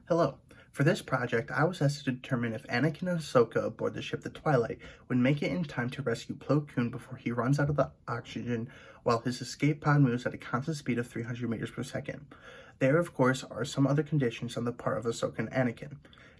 Hello. For this project, I was asked to determine if Anakin and Ahsoka aboard the ship the Twilight would make it in time to rescue Plo Koon before he runs out of the oxygen while his escape pod moves at a constant speed of 300 meters per second. There, of course, are some other conditions on the part of Ahsoka and Anakin.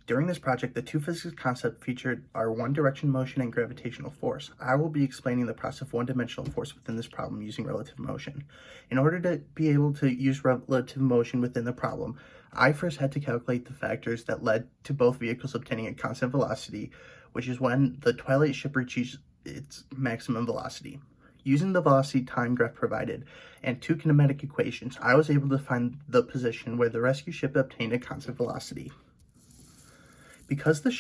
During this project, the two physics concepts featured are one-direction motion and gravitational force. I will be explaining the process of one-dimensional force within this problem using relative motion. In order to be able to use relative motion within the problem, I first had to calculate the factors that led to both vehicles obtaining a constant velocity, which is when the Twilight ship reaches its maximum velocity. Using the velocity time graph provided and two kinematic equations, I was able to find the position where the rescue ship obtained a constant velocity. Because the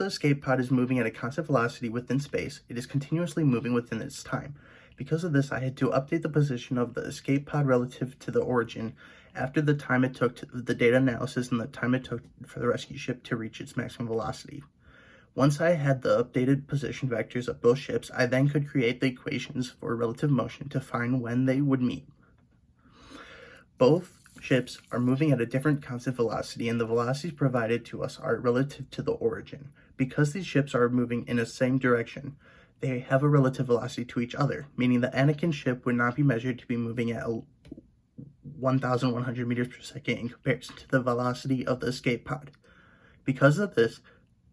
escape pod is moving at a constant velocity within space, it is continuously moving within its time. Because of this, I had to update the position of the escape pod relative to the origin after the time it took to the data analysis and the time it took for the rescue ship to reach its maximum velocity. Once I had the updated position vectors of both ships, I then could create the equations for relative motion to find when they would meet. Both ships are moving at a different constant velocity, and the velocities provided to us are relative to the origin. Because these ships are moving in the same direction, they have a relative velocity to each other, meaning the Anakin ship would not be measured to be moving at 1,100 meters per second in comparison to the velocity of the escape pod. Because of this,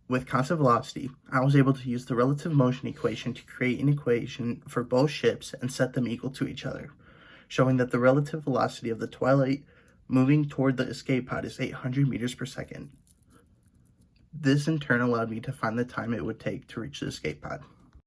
with constant velocity, I was able to use the relative motion equation to create an equation for both ships and set them equal to each other, showing that the relative velocity of the Twilight moving toward the escape pod is 800 meters per second. This in turn allowed me to find the time it would take to reach the escape pod.